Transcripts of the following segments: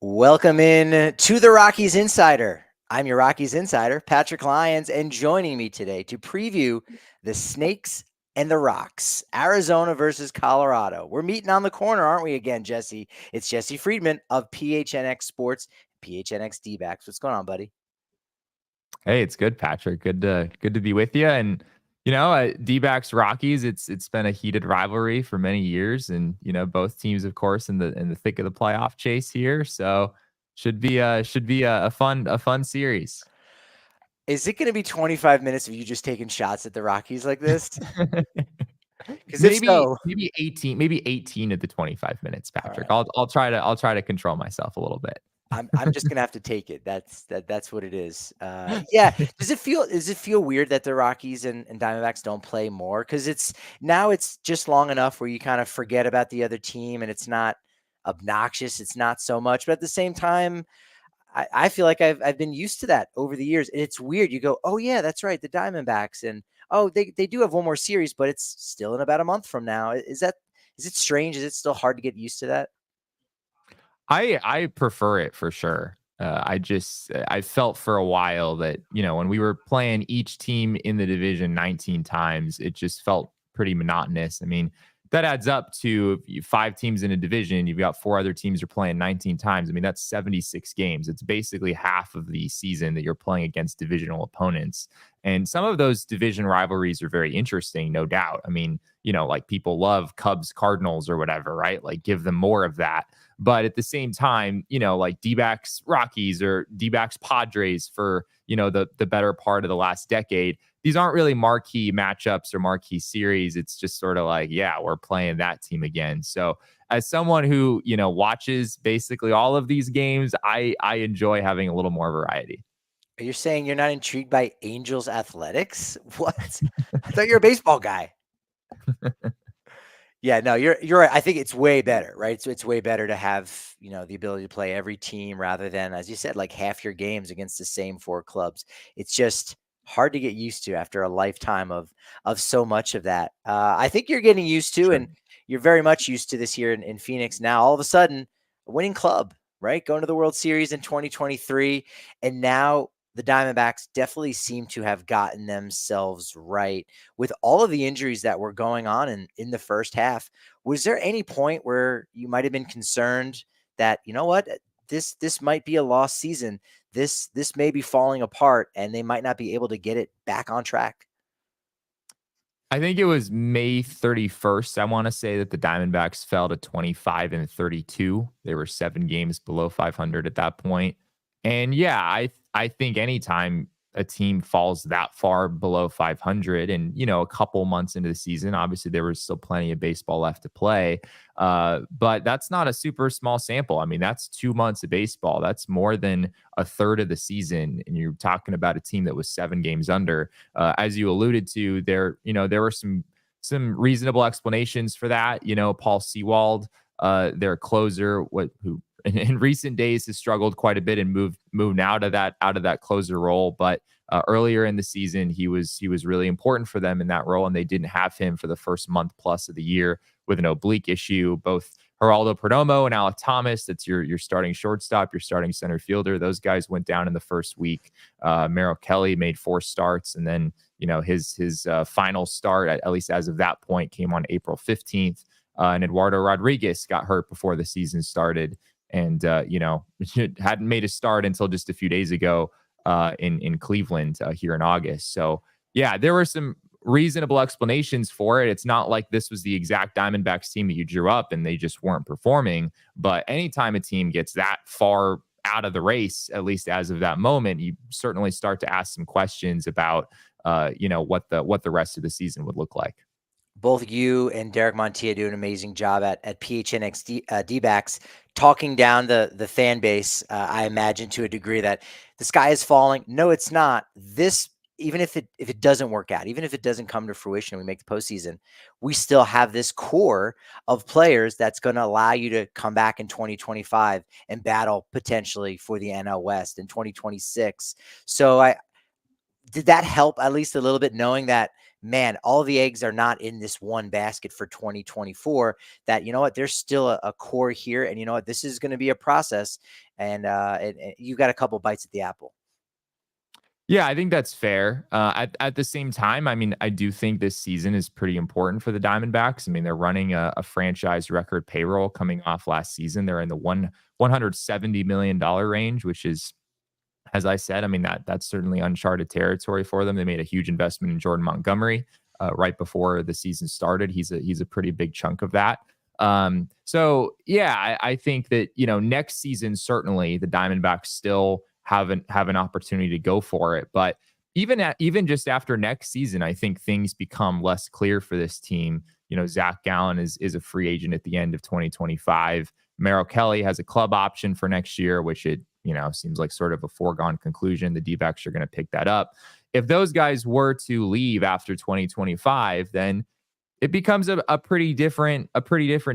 Welcome in to the Rockies Insider. I'm your Rockies Insider, Patrick Lyons, and joining me today to preview the Snakes and the Rocks, Arizona versus Colorado. We're meeting on the corner, aren't we again, Jesse? It's Jesse Friedman of PHNX Sports, PHNX Dbacks. What's going on, buddy? Hey, it's good, Patrick. Good to be with you. And Dbacks Rockies. It's been a heated rivalry for many years, and both teams, of course, in the thick of the playoff chase here. So should be a fun series. Is it going to be 25 minutes of you just taking shots at the Rockies like this? Because if maybe so, maybe 18 of the 25 minutes, all Patrick. right. I'll try to control myself a little bit. I'm just gonna have to take it. That's what it is. Yeah. Does it feel weird that the Rockies and Diamondbacks don't play more? Because it's just long enough where you kind of forget about the other team and it's not obnoxious. It's not so much, but at the same time, I feel like I've been used to that over the years. And it's weird. You go, oh yeah, that's right, the Diamondbacks, and oh they do have one more series, but it's still in about a month from now. Is it strange? Is it still hard to get used to that? I prefer it for sure. I felt for a while that when we were playing each team in the division 19 times, it just felt pretty monotonous. I mean, that adds up to if five teams in a division. You've got four other teams you're playing 19 times. I mean, that's 76 games. It's basically half of the season that you're playing against divisional opponents. And some of those division rivalries are very interesting, no doubt. I mean, like people love Cubs, Cardinals, or whatever, right? Like give them more of that. But at the same time, like D-backs Rockies or D-backs Padres for, the better part of the last decade, these aren't really marquee matchups or marquee series. It's just sort of like, yeah, we're playing that team again. So as someone who, watches basically all of these games, I enjoy having a little more variety. You're saying you're not intrigued by Angels athletics? What? I thought you're a baseball guy. Yeah, no, you're right. I think it's way better, right? So it's way better to have, the ability to play every team rather than, as you said, like half your games against the same four clubs. It's just hard to get used to after a lifetime of so much of that. I think you're getting used to, Sure. and you're very much used to this here in Phoenix now. All of a sudden, a winning club, right? Going to the World Series in 2023, and now the Diamondbacks definitely seem to have gotten themselves right with all of the injuries that were going on in the first half. Was there any point where you might have been concerned that, you know what, this might be a lost season? This may be falling apart and they might not be able to get it back on track? I think it was May 31st. I want to say that the Diamondbacks fell to 25-32. They were 7 games below 500 at that point. And yeah, I think anytime a team falls that far below 500 and, a couple months into the season, obviously there was still plenty of baseball left to play. But that's not a super small sample. I mean, that's 2 months of baseball. That's more than a third of the season. And you're talking about a team that was 7 games under. As you alluded to, there were some reasonable explanations for that. Paul Sewald, their closer, who in recent days has struggled quite a bit and moved out of that closer role. But earlier in the season, he was really important for them in that role, and they didn't have him for the first month plus of the year with an oblique issue. Both Geraldo Perdomo and Alec Thomas, that's your starting shortstop, your starting center fielder. Those guys went down in the first week. Merrill Kelly made 4 starts, and then his final start, at least as of that point, came on April 15th. And Eduardo Rodriguez got hurt before the season started, and hadn't made a start until just a few days ago in Cleveland here in August. So yeah, there were some reasonable explanations for it. It's not like this was the exact Diamondbacks team that you drew up and they just weren't performing. But anytime a team gets that far out of the race, at least as of that moment, you certainly start to ask some questions about what the rest of the season would look like. Both you and Derek Montilla do an amazing job at PHNX Dbacks talking down the fan base. I imagine to a degree that the sky is falling. No, it's not. This, even if it doesn't work out, even if it doesn't come to fruition and we make the postseason, we still have this core of players that's going to allow you to come back in 2025 and battle potentially for the NL West in 2026. So did that help at least a little bit, knowing that man, all the eggs are not in this one basket for 2024. That, you know what, there's still a core here, and you know what, this is going to be a process, and you got a couple bites at the apple. Yeah, I think that's fair. At the same time, I mean, I do think this season is pretty important for the Diamondbacks. I mean, they're running a franchise record payroll coming off last season. They're in the $170 million range, which is, as I said, I mean, that's certainly uncharted territory for them. They made a huge investment in Jordan Montgomery right before the season started. He's a pretty big chunk of that. So yeah, I think that, you know, next season certainly the Diamondbacks still have an opportunity to go for it. But even just after next season, I think things become less clear for this team. You know, Zach Gallen is a free agent at the end of 2025. Merrill Kelly has a club option for next year, which it, you know, seems like sort of a foregone conclusion. The D-backs are going to pick that up. If those guys were to leave after 2025, then it becomes a pretty different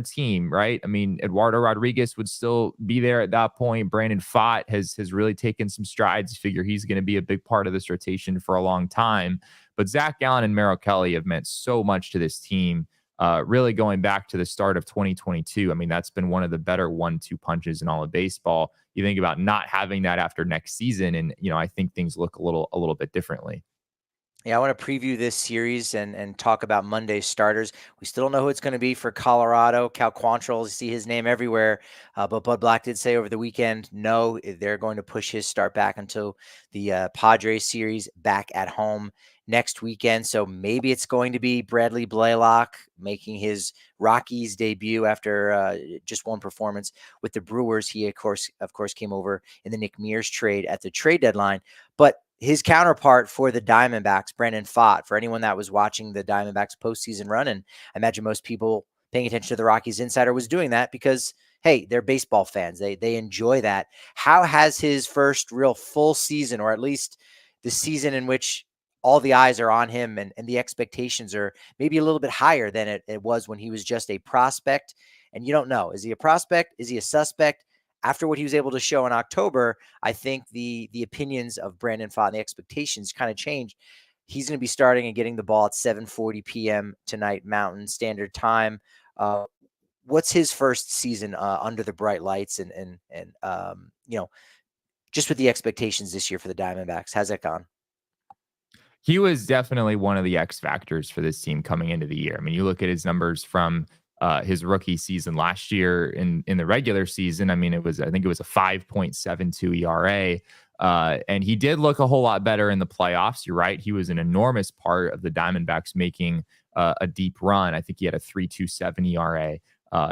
team, right? I mean, Eduardo Rodriguez would still be there at that point. Brandon Pfaadt has really taken some strides. Figure he's going to be a big part of this rotation for a long time. But Zach Gallen and Merrill Kelly have meant so much to this team. Really going back to the start of 2022. I mean, that's been one of the better 1-2 punches in all of baseball. You think about not having that after next season, and you know, I think things look a little bit differently. Yeah, I want to preview this series and talk about Monday's starters. We still don't know who it's going to be for Colorado. Cal Quantrill, you see his name everywhere, but Bud Black did say over the weekend, no, they're going to push his start back until the Padres series back at home next weekend. So maybe it's going to be Bradley Blaylock making his Rockies debut after just one performance with the Brewers. He of course came over in the Nick Mears trade at the trade deadline, but his counterpart for the Diamondbacks, Brandon Pfaadt, for anyone that was watching the Diamondbacks postseason run, and I imagine most people paying attention to the Rockies Insider was doing that because, hey, they're baseball fans. They enjoy that. How has his first real full season, or at least the season in which all the eyes are on him and the expectations are maybe a little bit higher than it was when he was just a prospect? And you don't know, is he a prospect? Is he a suspect? After what he was able to show in October, I think the opinions of Brandon Pfaadt and the expectations kind of changed. He's going to be starting and getting the ball at 7:40 p.m. tonight, Mountain Standard Time. What's his first season under the bright lights, and you know, just with the expectations this year for the Diamondbacks? How's that gone? He was definitely one of the X factors for this team coming into the year. I mean, you look at his numbers from his rookie season last year in the regular season. I mean, I think it was a 5.72 ERA. And he did look a whole lot better in the playoffs. You're right. He was an enormous part of the Diamondbacks making a deep run. I think he had a 3.27 ERA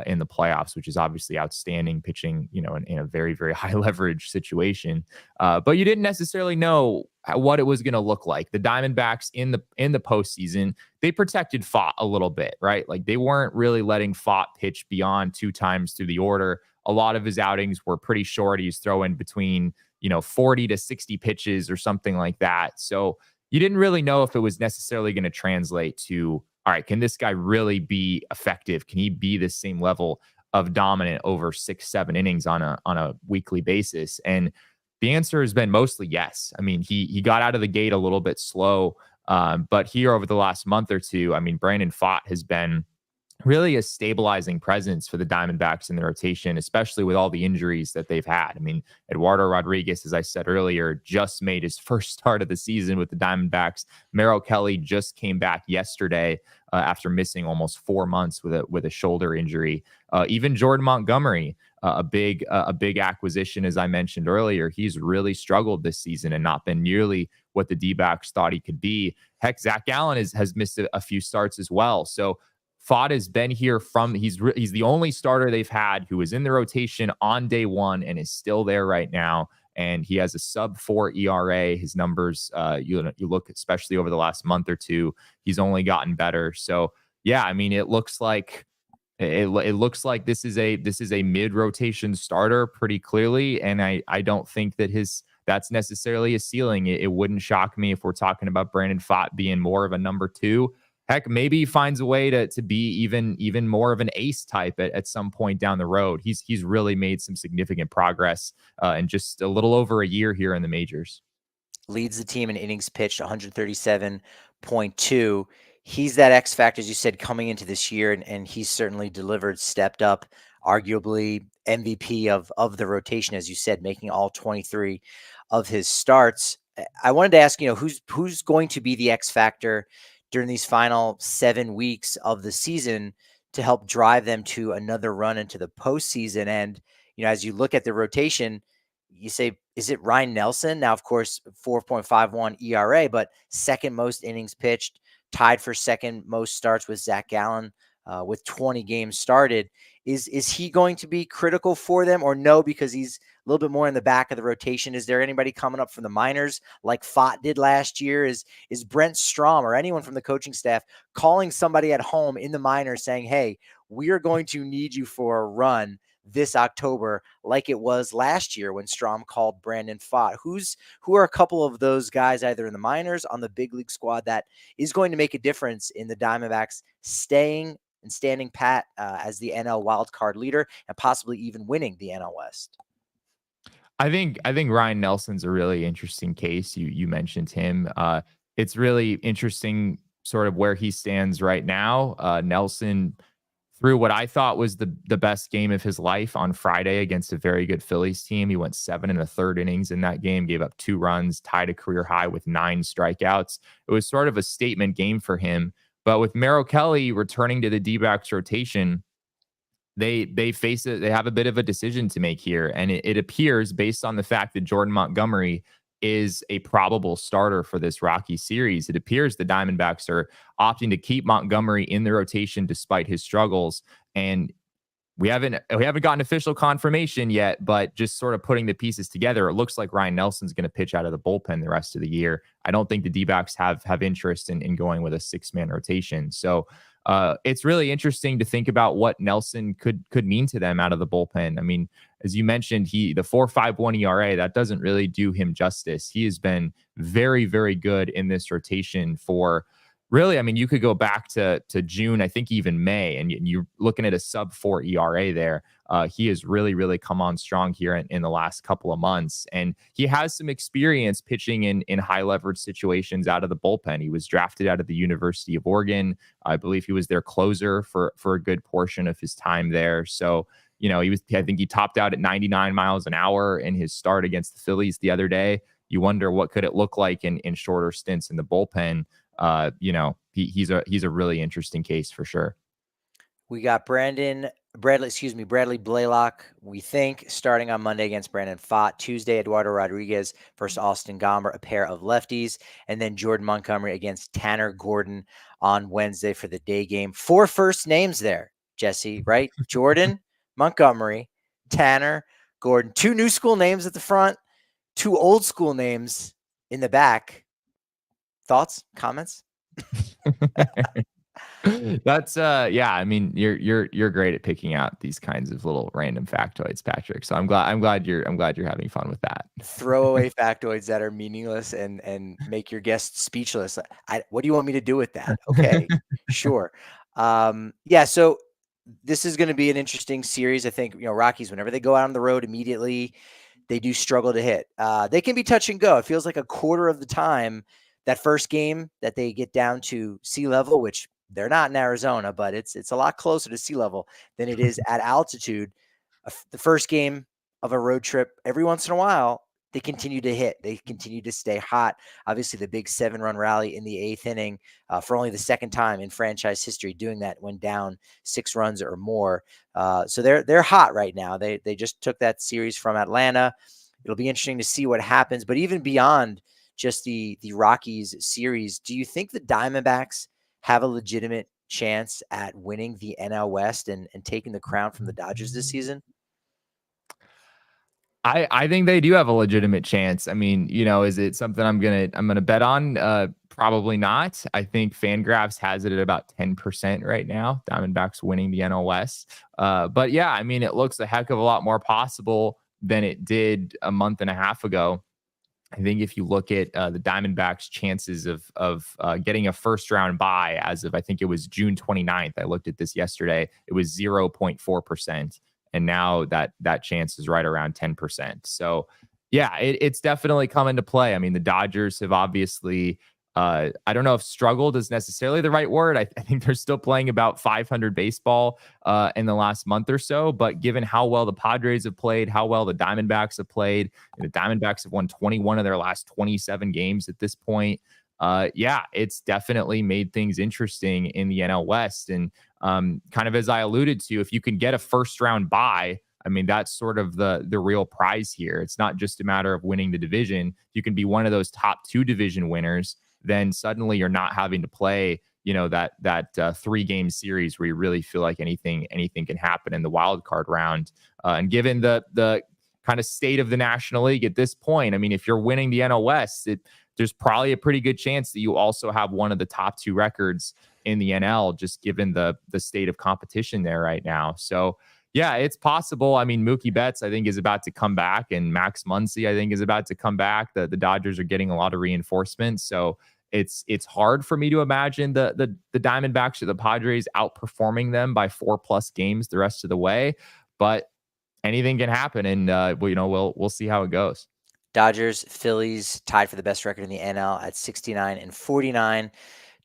in the playoffs, which is obviously outstanding pitching, you know, in a very, very high leverage situation. But you didn't necessarily know what it was going to look like. The Diamondbacks in the postseason, they protected Pfaadt a little bit, right? Like they weren't really letting Pfaadt pitch beyond 2 times through the order. A lot of his outings were pretty short. He's throwing between, you know, 40 to 60 pitches or something like that. So you didn't really know if it was necessarily going to translate to, all right, can this guy really be effective? Can he be the same level of dominant over 6-7 innings on a weekly basis? And the answer has been mostly yes. I mean, he got out of the gate a little bit slow, but here over the last month or two, I mean, Brandon Pfaadt has been really a stabilizing presence for the Diamondbacks in the rotation, especially with all the injuries that they've had. I mean, Eduardo Rodriguez, as I said earlier, just made his first start of the season with the Diamondbacks. Merrill Kelly just came back yesterday after missing almost 4 months with a shoulder injury. Even Jordan Montgomery, a big acquisition, as I mentioned earlier, he's really struggled this season and not been nearly what the D-backs thought he could be. Heck, Zach Gallen has missed a few starts as well. So Pfaadt has been here he's the only starter they've had who was in the rotation on day one and is still there right now. And he has a sub-4 ERA. His numbers, you look, especially over the last month or two, he's only gotten better. So yeah, I mean, it looks like this is a mid-rotation starter pretty clearly. And I don't think that that's necessarily a ceiling. It wouldn't shock me if we're talking about Brandon Pfaadt being more of a number 2. Heck, maybe he finds a way to be even more of an ace type at some point down the road. He's really made some significant progress in just a little over a year here in the majors. Leads the team in innings pitched, 137.2 point two. He's that X factor, as you said, coming into this year, and he's certainly delivered, stepped up, arguably MVP of the rotation, as you said, making all 23 of his starts. I wanted to ask, who's going to be the X factor during these final 7 weeks of the season to help drive them to another run into the postseason? And as you look at the rotation, you say, is it Ryan Nelson? Now, of course, 4.51 ERA, but second most innings pitched, tied for second most starts with Zach Gallen, with 20 games started. Is he going to be critical for them, or no, because he's a little bit more in the back of the rotation? Is there anybody coming up from the minors like Fott did last year? Is Brent Strom or anyone from the coaching staff calling somebody at home in the minors saying, hey, we are going to need you for a run this October, like it was last year when Strom called Brandon Fott? Who are a couple of those guys, either in the minors, on the big league squad, that is going to make a difference in the Diamondbacks staying and standing pat as the NL wildcard leader and possibly even winning the NL West? I think Ryan Nelson's a really interesting case. You mentioned him. It's really interesting sort of where he stands right now. Nelson threw what I thought was the best game of his life on Friday against a very good Phillies team. He went 7 1/3 innings in that game, gave up 2 runs, tied a career high with 9 strikeouts. It was sort of a statement game for him. But with Merrill Kelly returning to the D-backs rotation, they face it. They have a bit of a decision to make here, and it appears, based on the fact that Jordan Montgomery is a probable starter for this Rocky series, it appears the Diamondbacks are opting to keep Montgomery in the rotation despite his struggles. And we haven't gotten official confirmation yet, but just sort of putting the pieces together, it looks like Ryan Nelson's going to pitch out of the bullpen the rest of the year. I don't think the D-backs have interest in going with a 6-man rotation. So it's really interesting to think about what Nelson could mean to them out of the bullpen. I mean, as you mentioned, the 4.51 ERA, that doesn't really do him justice. He has been very, very good in this rotation for really, I mean, you could go back to June, I think even May, and you're looking at a sub-4 ERA there. He has really, really come on strong here in the last couple of months. And he has some experience pitching in high leverage situations out of the bullpen. He was drafted out of the University of Oregon. I believe he was their closer for a good portion of his time there. So, I think he topped out at 99 miles an hour in his start against the Phillies the other day. You wonder what could it look like in shorter stints in the bullpen. He's a really interesting case for sure. We got Bradley Blaylock, we think, starting on Monday against Brandon Fott. Tuesday, Eduardo Rodriguez versus Austin Gomber, a pair of lefties. And then Jordan Montgomery against Tanner Gordon on Wednesday for the day game. 4 first names there, Jesse, right? Jordan, Montgomery, Tanner, Gordon. 2 new school names at the front, 2 old school names in the back. Thoughts, comments? That's yeah, I mean, you're great at picking out these kinds of little random factoids, Patrick. So I'm glad you're having fun with that. Throwaway factoids that are meaningless and make your guests speechless. What do you want me to do with that? Okay, sure. Yeah, so this is going to be an interesting series. I think, Rockies, whenever they go out on the road immediately, they do struggle to hit. They can be touch and go. It feels like a quarter of the time, that first game that they get down to sea level, which they're not in Arizona, but it's a lot closer to sea level than it is at altitude. The first game of a road trip, every once in a while, they continue to hit. They continue to stay hot. Obviously, the big 7-run rally in the 8th inning for only the second time in franchise history, doing that when down 6 runs or more. So they're hot right now. They just took that series from Atlanta. It'll be interesting to see what happens. But even beyond just the Rockies series, do you think the Diamondbacks have a legitimate chance at winning the NL West and taking the crown from the Dodgers this season? I think they do have a legitimate chance. I mean, is it something I'm gonna bet on? Probably not. I think Fangraphs has it at about 10% right now, Diamondbacks winning the NL West. But yeah, I mean, it looks a heck of a lot more possible than it did a month and a half ago. I think if you look at the Diamondbacks' chances of getting a first round bye as of, I think it was June 29th. I looked at this yesterday. It was 0.4%. And now that chance is right around 10%. So yeah, it's definitely come into play. I mean, the Dodgers have obviously I don't know if struggled is necessarily the right word. I think they're still playing about 500 baseball in the last month or so. But given how well the Padres have played, how well the Diamondbacks have played, and the Diamondbacks have won 21 of their last 27 games at this point. Yeah, it's definitely made things interesting in the NL West. And kind of as I alluded to, if you can get a first round bye, I mean, that's sort of the real prize here. It's not just a matter of winning the division. You can be one of those top 2 division winners, then suddenly you're not having to play, that 3-game series where you really feel like anything can happen in the wild card round. And given the kind of state of the National League at this point, I mean, if you're winning the NL West, there's probably a pretty good chance that you also have one of the top 2 records in the NL, just given the state of competition there right now. So yeah, it's possible. I mean, Mookie Betts, I think, is about to come back, and Max Muncy, I think, is about to come back. The Dodgers are getting a lot of reinforcements, so it's hard for me to imagine the Diamondbacks or the Padres outperforming them by 4+ games the rest of the way. But anything can happen, and we'll see how it goes. Dodgers, Phillies tied for the best record in the NL at 69 and 49.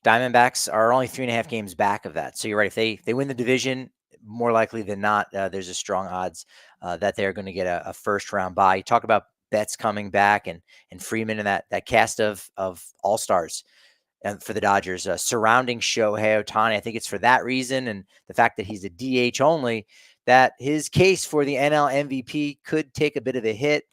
Diamondbacks are only 3.5 games back of that. So you're right. If they win the division, more likely than not, there's a strong odds that they're going to get a first round bye. You talk about Betts coming back and Friedman and that cast of all stars for the Dodgers surrounding Shohei Ohtani. I think it's for that reason and the fact that he's a DH only that his case for the NL MVP could take a bit of a hit.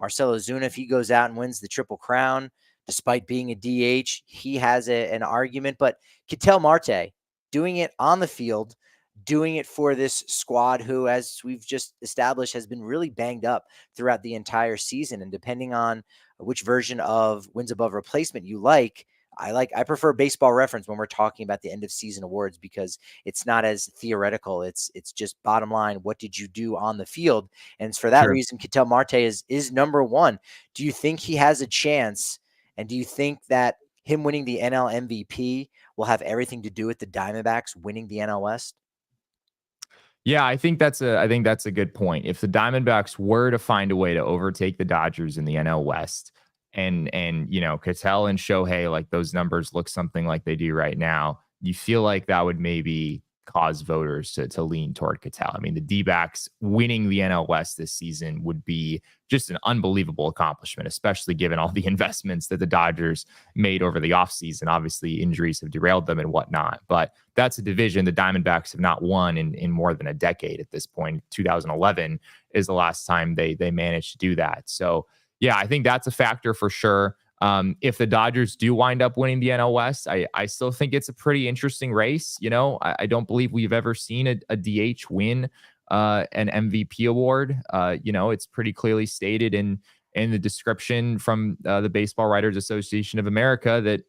Marcell Ozuna, if he goes out and wins the Triple Crown, despite being a DH, he has an argument. But Ketel Marte doing it on the field, doing it for this squad who, as we've just established, has been really banged up throughout the entire season. And depending on which version of wins above replacement you like, I prefer Baseball Reference when we're talking about the end of season awards because it's not as theoretical. It's just bottom line. What did you do on the field? And it's for that reason, Ketel Marte is number one. Do you think he has a chance? And do you think that him winning the NL MVP will have everything to do with the Diamondbacks winning the NL West? Yeah, I think that's a good point. If the Diamondbacks were to find a way to overtake the Dodgers in the NL West, and Ketel and Shohei, like those numbers look something like they do right now, you feel like that would maybe cause voters to lean toward Ketel. I mean, the Dbacks winning the NL West this season would be just an unbelievable accomplishment, especially given all the investments that the Dodgers made over the offseason. Obviously, injuries have derailed them and whatnot, but that's a division the Diamondbacks have not won in more than a decade at this point. 2011 is the last time they managed to do that. So yeah, I think that's a factor for sure. If the Dodgers do wind up winning the NL West, I still think it's a pretty interesting race. I don't believe we've ever seen a DH win an MVP award. It's pretty clearly stated in the description from the Baseball Writers Association of America that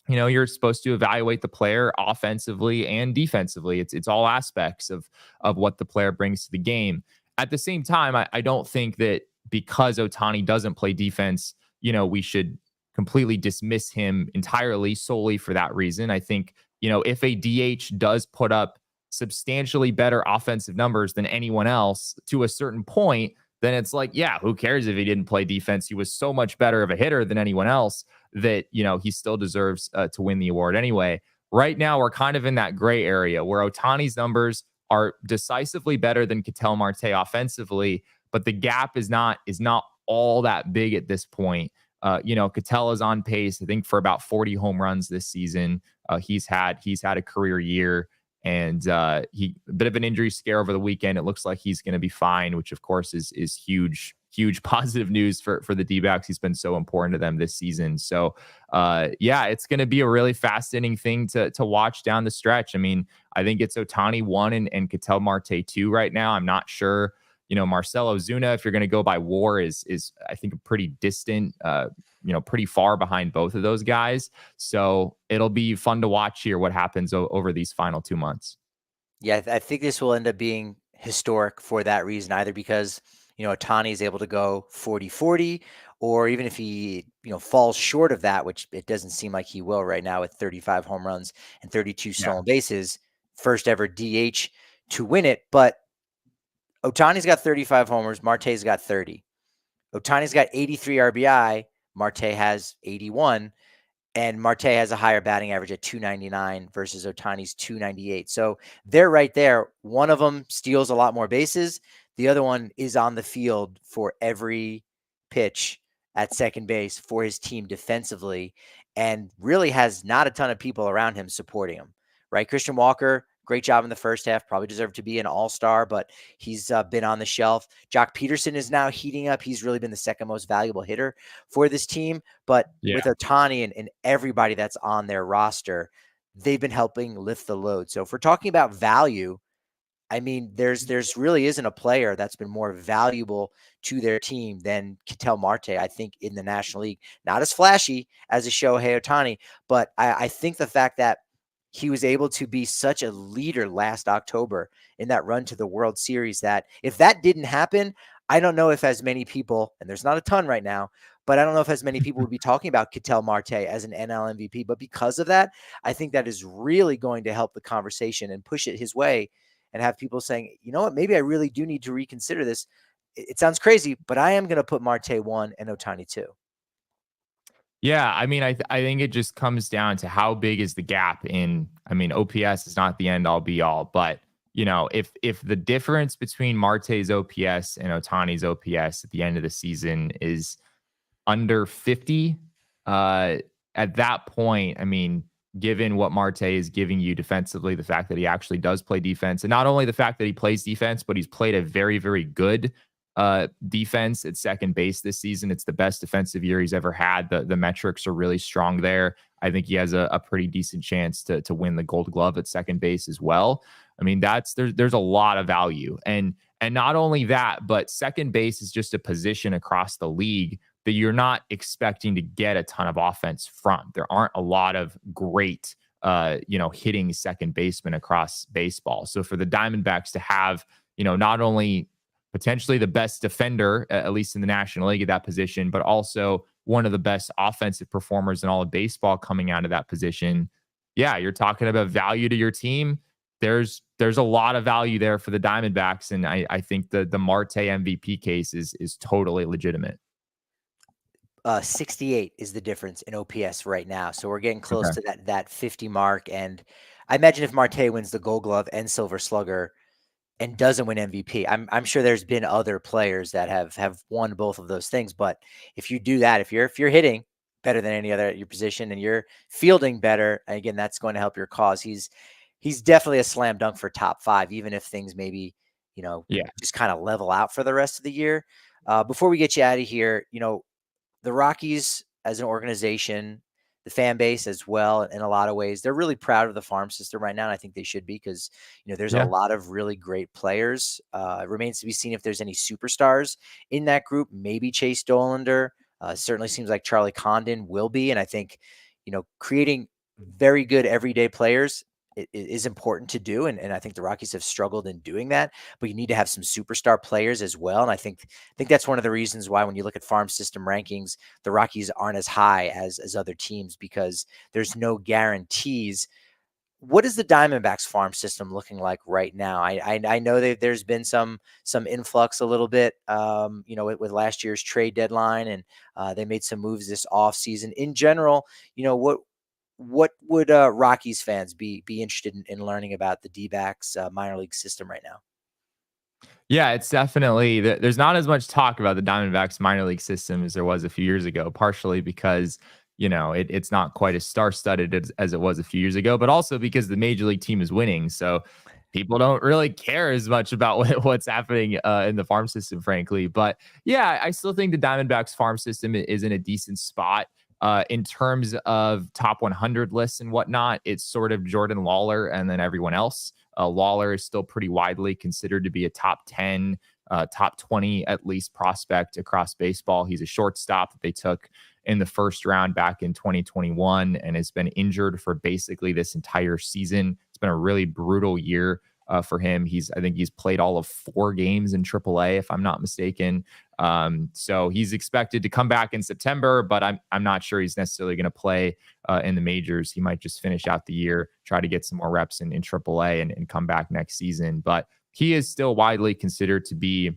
you're supposed to evaluate the player offensively and defensively. It's all aspects of what the player brings to the game. At the same time, I don't think that because Ohtani doesn't play defense, we should completely dismiss him entirely solely for that reason. I think, if a DH does put up substantially better offensive numbers than anyone else to a certain point, then it's like, yeah, who cares if he didn't play defense? He was so much better of a hitter than anyone else that, he still deserves to win the award anyway. Right now, we're kind of in that gray area where Ohtani's numbers are decisively better than Ketel Marte offensively, but the gap is not all that big at this point. Ketel is on pace, I think, for about 40 home runs this season. He's had a career year, and a bit of an injury scare over the weekend. It looks like he's going to be fine, which of course is huge positive news for the Dbacks. He's been so important to them this season. So yeah, it's going to be a really fascinating thing to watch down the stretch. I mean, I think it's Ohtani 1 and Ketel Marte 2 right now. I'm not sure. Marcell Ozuna, if you're going to go by WAR, is I think a pretty distant, pretty far behind both of those guys. So it'll be fun to watch here what happens over these final 2 months. Yeah, I think this will end up being historic for that reason, either because, Ohtani is able to go 40-40, or even if he, falls short of that, which it doesn't seem like he will right now with 35 home runs and 32 stolen bases, first ever DH to win it. But Ohtani's got 35 homers. Marte's got 30. Ohtani's got 83 RBI. Marte has 81. and Marte has a higher batting average at 299 versus Ohtani's 298. So they're right there. One of them steals a lot more bases. The other one is on the field for every pitch at second base for his team defensively, and really has not a ton of people around him supporting him, right? Christian Walker, great job in the first half, probably deserved to be an all-star, but he's been on the shelf. Joc Pederson is now heating up. He's really been the second most valuable hitter for this team. But Yeah. with Ohtani and everybody that's on their roster, they've been helping lift the load. So if we're talking about value, I mean, there's really isn't a player that's been more valuable to their team than Ketel Marte, I think, in the National League. Not as flashy as a Shohei Ohtani, but I think the fact that he was able to be such a leader last October in that run to the World Series, that if that didn't happen, I don't know if as many people, and there's not a ton right now, but I don't know if as many people would be talking about Ketel Marte as an NL MVP. But because of that, I think that is really going to help the conversation and push it his way, and have people saying, you know what, maybe I really do need to reconsider this. It sounds crazy, but I am going to put Marte 1 and Ohtani 2. Yeah, I mean, I think it just comes down to how big is the gap in. I mean, OPS is not the end all be all, but if the difference between Marte's OPS and Otani's OPS at the end of the season is under 50, at that point, I mean, given what Marte is giving you defensively, the fact that he actually does play defense, and not only the fact that he plays defense, but he's played a very, very good defense at second base this season. It's the best defensive year he's ever had. The metrics are really strong there. I think he has a pretty decent chance to win the Gold Glove at second base as well. I mean, there's a lot of value, and not only that, but second base is just a position across the league that you're not expecting to get a ton of offense from. There aren't a lot of great hitting second basemen across baseball. So for the Diamondbacks to have, not only potentially the best defender, at least in the National League at that position, but also one of the best offensive performers in all of baseball coming out of that position. Yeah, you're talking about value to your team. There's a lot of value there for the Diamondbacks, and I think the Marte MVP case is totally legitimate. 68 is the difference in OPS right now. So we're getting close Okay. to that 50 mark. And I imagine if Marte wins the Gold Glove and Silver Slugger and doesn't win MVP, I'm sure there's been other players that have won both of those things. But if you do that, if you're hitting better than any other at your position and you're fielding better, again, that's going to help your cause. He's definitely a slam dunk for top 5, even if things maybe, Yeah. just kind of level out for the rest of the year. Before we get you out of here, the Rockies as an organization, the fan base as well, in a lot of ways, they're really proud of the farm system right now. And I think they should be, because, there's a Yeah. lot of really great players. It remains to be seen if there's any superstars in that group. Maybe Chase Dollander. Certainly seems like Charlie Condon will be. And I think, creating very good everyday players is important to do. And I think the Rockies have struggled in doing that, but you need to have some superstar players as well. And I think that's one of the reasons why, when you look at farm system rankings, the Rockies aren't as high as other teams, because there's no guarantees. What is the Diamondbacks farm system looking like right now? I know that there's been some influx a little bit, with last year's trade deadline, and they made some moves this offseason. In general, what would Rockies fans be interested in learning about the Dbacks minor league system right now? Yeah, it's definitely there's not as much talk about the Diamondbacks minor league system as there was a few years ago, partially because, it's not quite as star-studded as it was a few years ago, but also because the major league team is winning. So people don't really care as much about what's happening in the farm system, frankly. But yeah, I still think the Diamondbacks farm system is in a decent spot. In terms of top 100 lists and whatnot, it's sort of Jordan Lawler and then everyone else. Lawler is still pretty widely considered to be a top 10, top 20 at least prospect across baseball. He's a shortstop that they took in the first round back in 2021 and has been injured for basically this entire season. It's been a really brutal year for him. I think he's played all of 4 games in AAA, if I'm not mistaken. So he's expected to come back in September, but I'm not sure he's necessarily going to play in the majors. He might just finish out the year, try to get some more reps in AAA and come back next season. But he is still widely considered to be,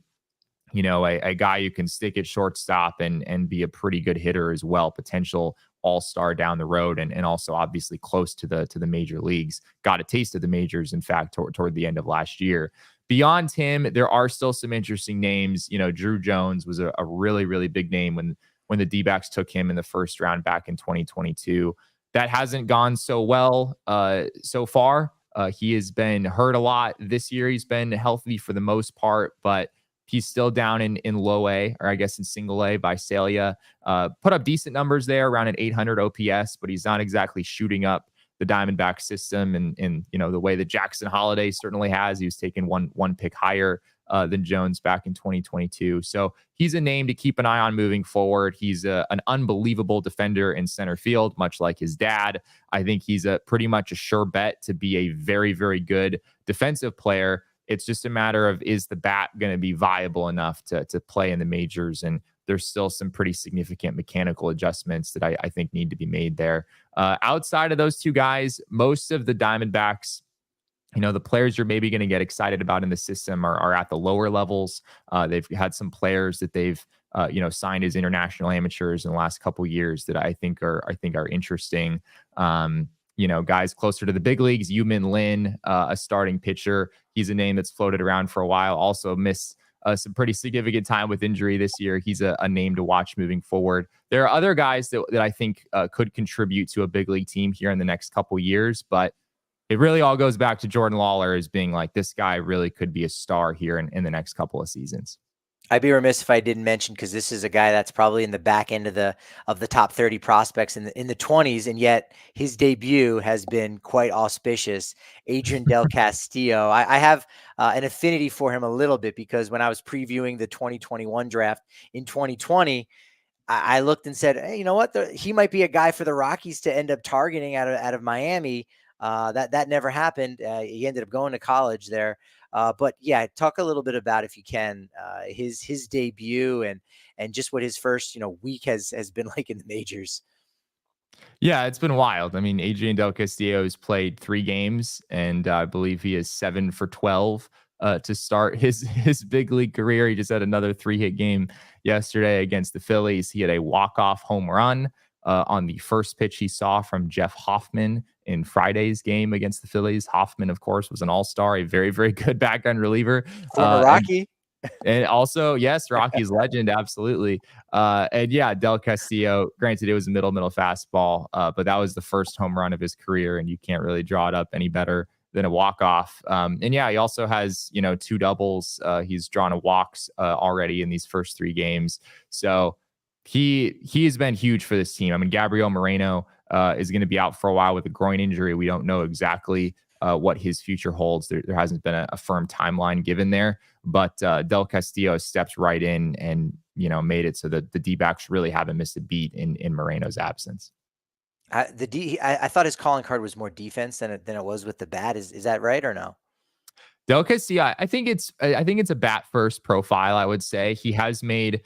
a guy you can stick at shortstop and be a pretty good hitter as well, potential all-star down the road, and also obviously close to the major leagues. Got a taste of the majors, in fact, toward the end of last year. Beyond him, there are still some interesting names. Drew Jones was a really, really big name when the Dbacks took him in the first round back in 2022. That hasn't gone so well so far. He has been hurt a lot this year. He's been healthy for the most part, but he's still down in low A, or I guess in single A. Visalia put up decent numbers there, around an 800 OPS, but he's not exactly shooting up the Diamondback system in the way that Jackson Holiday certainly has. He was taken one pick higher than Jones back in 2022. So he's a name to keep an eye on moving forward. He's an unbelievable defender in center field, much like his dad. I think he's pretty much a sure bet to be a very, very good defensive player. It's just a matter of, is the bat going to be viable enough to play in the majors? And there's still some pretty significant mechanical adjustments that I think need to be made there. Outside of those two guys, most of the Diamondbacks, the players you're maybe going to get excited about in the system are at the lower levels. They've had some players that they've signed as international amateurs in the last couple of years that I think are interesting. Guys closer to the big leagues, Yumin Lin, a starting pitcher. He's a name that's floated around for a while. Also missed some pretty significant time with injury this year. He's a name to watch moving forward. There are other guys that I think could contribute to a big league team here in the next couple years, but it really all goes back to Jordan Lawler as being like, this guy really could be a star here in the next couple of seasons. I'd be remiss if I didn't mention, because this is a guy that's probably in the back end of the top 30 prospects in the 20s, and yet his debut has been quite auspicious. Adrien Del Castillo. I have an affinity for him a little bit, because when I was previewing the 2021 draft in 2020, I looked and said, hey, you know what? He might be a guy for the Rockies to end up targeting out of Miami. That never happened. He ended up going to college there. But yeah, talk a little bit about, if you can, his debut and just what his first week has been like in the majors. Yeah, it's been wild. I mean, Adrien Del Castillo has played 3 games, and I believe he is 7 for 12 to start his big league career. He just had another 3-hit game yesterday against the Phillies. He had a walk-off home run on the first pitch he saw from Jeff Hoffman in Friday's game against the Phillies. Hoffman, of course, was an all-star, a very, very good back-end reliever. Former Rocky. And also, yes, Rockies legend, absolutely. And yeah, Del Castillo, granted, it was a middle fastball, but that was the first home run of his career, and you can't really draw it up any better than a walk-off. And yeah, he also has, 2 doubles. He's drawn a walks already in these first 3 games. So he has been huge for this team. I mean, Gabriel Moreno is going to be out for a while with a groin injury. We don't know exactly what his future holds. There hasn't been a firm timeline given there, but Del Castillo stepped right in and made it so that the Dbacks really haven't missed a beat in Moreno's absence. I thought his calling card was more defense than it was with the bat. Is that right or no? Del Castillo, I think it's a bat first profile. I would say he has made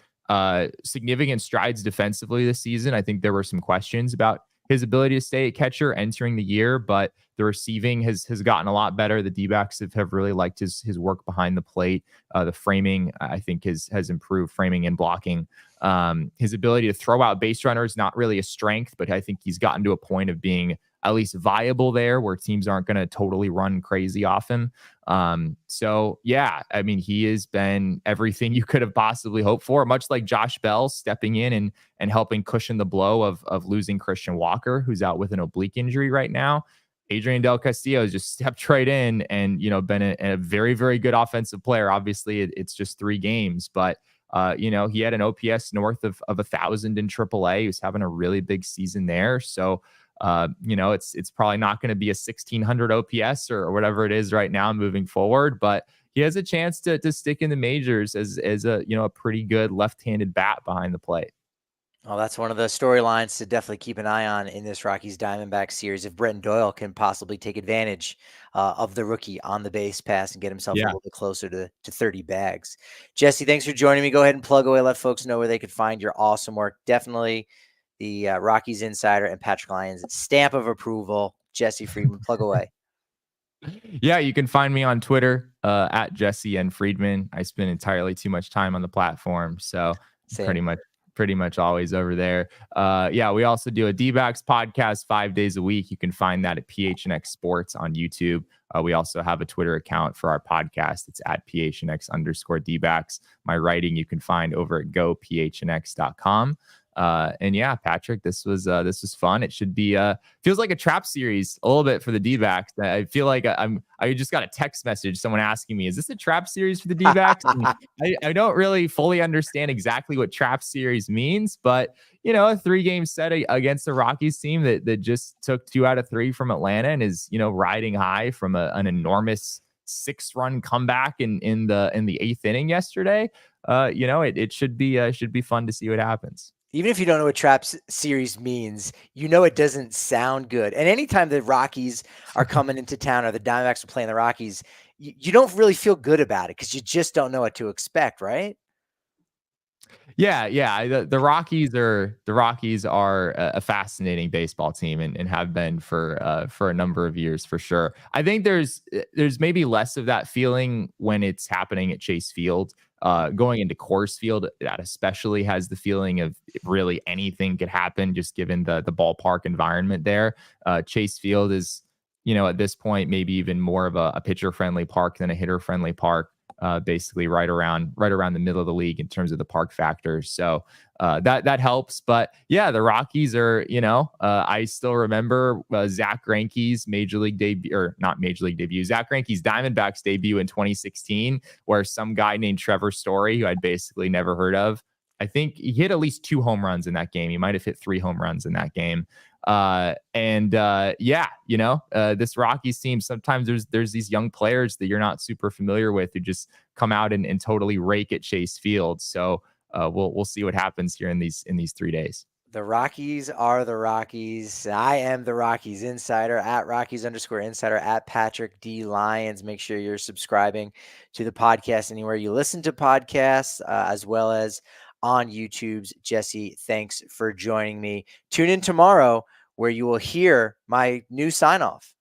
significant strides defensively this season. I think there were some questions about his ability to stay at catcher entering the year, but the receiving has gotten a lot better. The Dbacks have really liked his work behind the plate. The framing, I think, has improved, framing and blocking. His ability to throw out base runners, not really a strength, but I think he's gotten to a point of being at least viable there, where teams aren't going to totally run crazy off him. So yeah, I mean, he has been everything you could have possibly hoped for, much like Josh Bell stepping in and helping cushion the blow of losing Christian Walker, who's out with an oblique injury right now. Adrien Del Castillo has just stepped right in and, been a very, very good offensive player. Obviously it's just 3 games, but he had an OPS north of 1,000 in AAA. He was having a really big season there. So, it's probably not going to be a 1,600 OPS or whatever it is right now moving forward, but he has a chance to stick in the majors as a pretty good left-handed bat behind the plate. Well, that's one of the storylines to definitely keep an eye on in this Rockies Diamondbacks series. If Brenton Doyle can possibly take advantage of the rookie on the base pass and get himself a little bit closer to 30 bags. Jesse, thanks for joining me. Go ahead and plug away. Let folks know where they could find your awesome work. Definitely the Rockies Insider and Patrick Lyons stamp of approval. Jesse Friedman, plug away. Yeah, you can find me on Twitter at Jesse and Friedman. I spend entirely too much time on the platform, so pretty pretty much always over there. Yeah, we also do a Dbacks podcast 5 days a week. You can find that at PHNX Sports on YouTube. We also have a Twitter account for our podcast. It's at PHNX_Dbacks. My writing you can find over at gophnx.com. And yeah, Patrick, this was fun. It should be feels like a trap series a little bit for the D-backs. I feel like I just got a text message, someone asking me, is this a trap series for the D-backs? I don't really fully understand exactly what trap series means, but a 3-game set against the Rockies team that just took 2 out of 3 from Atlanta and is, riding high from an enormous 6-run comeback in the 8th inning yesterday. It should be fun to see what happens. Even if you don't know what trap series means, it doesn't sound good. And anytime the Rockies are coming into town or the Diamondbacks are playing the Rockies, you don't really feel good about it because you just don't know what to expect, right? Yeah. The Rockies are a fascinating baseball team and have been for a number of years for sure. I think there's maybe less of that feeling when it's happening at Chase Field. Going into Coors Field, that especially has the feeling of really anything could happen, just given the ballpark environment there. Chase Field is, at this point, maybe even more of a pitcher-friendly park than a hitter-friendly park. Basically right around the middle of the league in terms of the park factors. So that helps. But yeah, the Rockies are, I still remember Zach Greinke's Zach Greinke's Diamondbacks debut in 2016, where some guy named Trevor Story, who I'd basically never heard of, I think he hit at least 2 home runs in that game. He might have hit 3 home runs in that game. This Rockies team, sometimes there's these young players that you're not super familiar with who just come out and totally rake at Chase Field. So we'll see what happens here in these 3 days. The Rockies are the Rockies. I am the Rockies insider at Rockies_insider at Patrick D Lyons. Make sure you're subscribing to the podcast anywhere you listen to podcasts, as well as on YouTube's. Jesse, thanks for joining me. Tune in tomorrow where you will hear my new sign off.